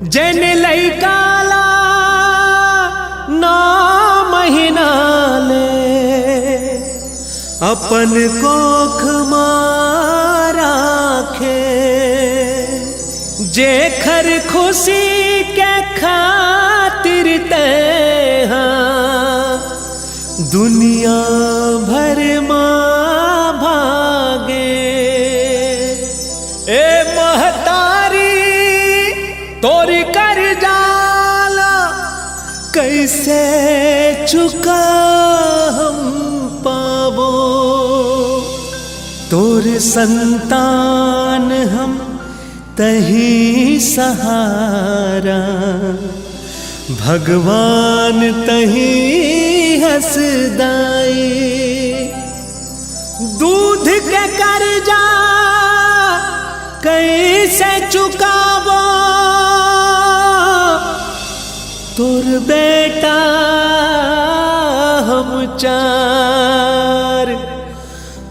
जन लैकाला 9 महीना ले अपन कोख राखे, जेखर खुशी के खातिर ते दुनिया भर माँ भागे। ए महतारी तोरी कर जाला कैसे चुका हम पावो, तोर संतान हम तही सहारा, भगवान तही हंसदाई। दूध के कर्जा कैसे चुकावो, तोर बेटा हम 4,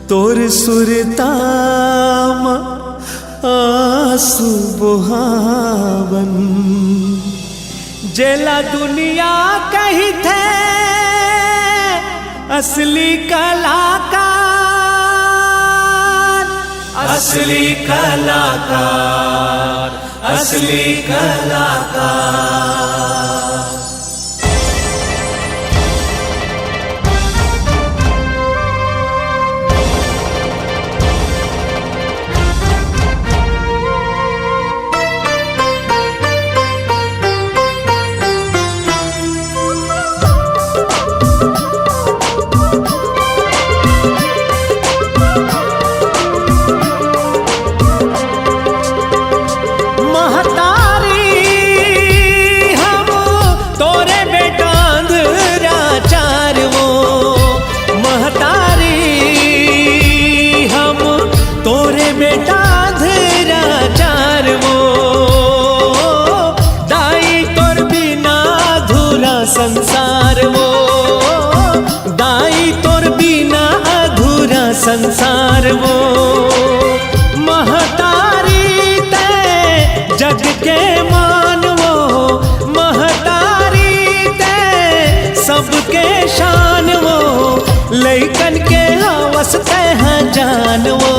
तोर सुरताम आंसू बुहावन। जेला दुनिया कही थे असली कलाकार, असली कलाकार, असली कलाकार। संसार वो दाई तोर बिना अधूरा संसार वो। महतारी ते जग के मान वो, महतारी ते सबके शान वो। लैकन के हवस ते हैं जान वो,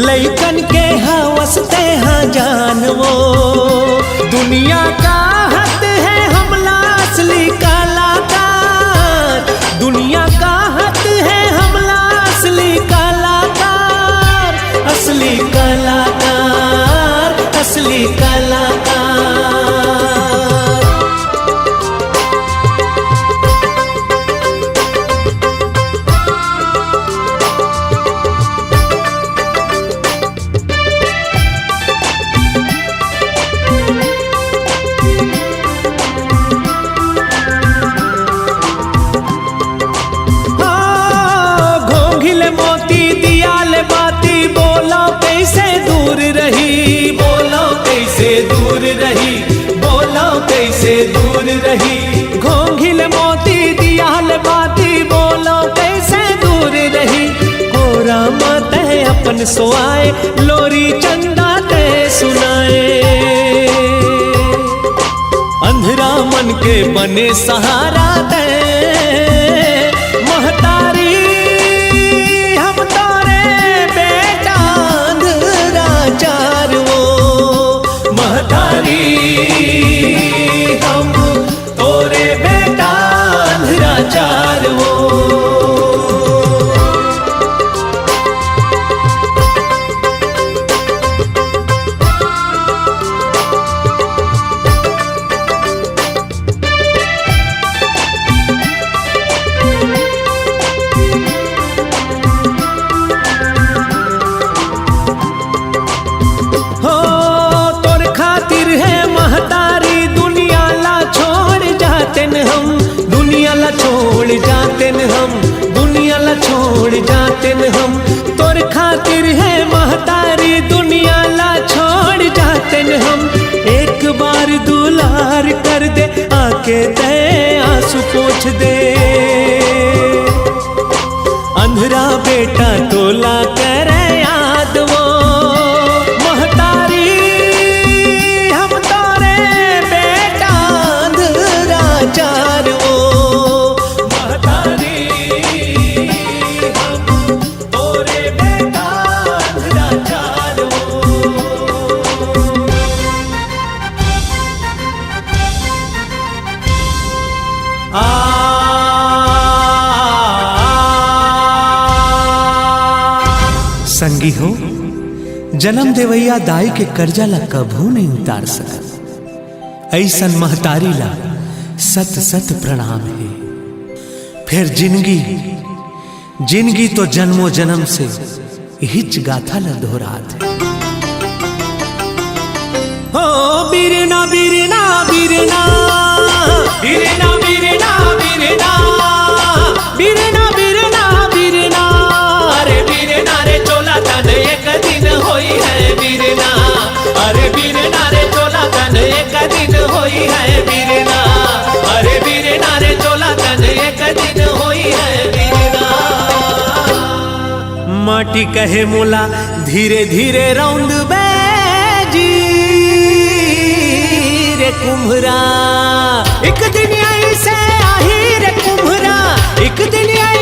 लैकन के हवस ते हैं जान वो। दुनिया का असली कलाकार, दुनिया का हक है हमला असली कलाकार, असली कलाकार, असली कलाकार। मोती दियाल बाती बोलो कैसे दूर रही, बोलो कैसे दूर रही, बोलो कैसे दूर रही। घोंघिल मोती दियाल बाती बोलो कैसे दूर रही। कोरा मत है अपन सोआए, लोरी चंदा ते सुनाए। अंधरा मन के बने सहारा ते महतारी हम तोरे बेटा अंधराचार वो। हम दुनिया ला छोड़ जाते न, हम दुनिया ला छोड़ जाते न। हम तोर खातिर है महतारी दुनिया ला छोड़ जाते न। हम एक बार दुलार कर दे आके ते आंसू पोंछ दे। अंधरा बेटा तोला करे याद वो, महतारी संगी हो, जन्म देवैया दाई के कर्जा ला कभू नहीं उतार सकत। ऐसन महतारी ला सत सत प्रणाम है। फिर जिंदगी तो जन्मों जन्म से हिच गाथा ला दोहरात है। हो बीरना बीरना बीरना बीरना बीरना बीरना बीरना बीरना बीरना, अरे बीरना रे चोला तन एक दिन होई है बीरना, अरे बीरना रे चोला तन एक दिन होई है बीरना, अरे बीरना रे चोला तन एक दिन होई है बीरना। माटी कहे मोला धीरे धीरे रौंद बेजी रे कुम्हरा, एक दिन आई से आही रे कुम्हरा, एक दिन आई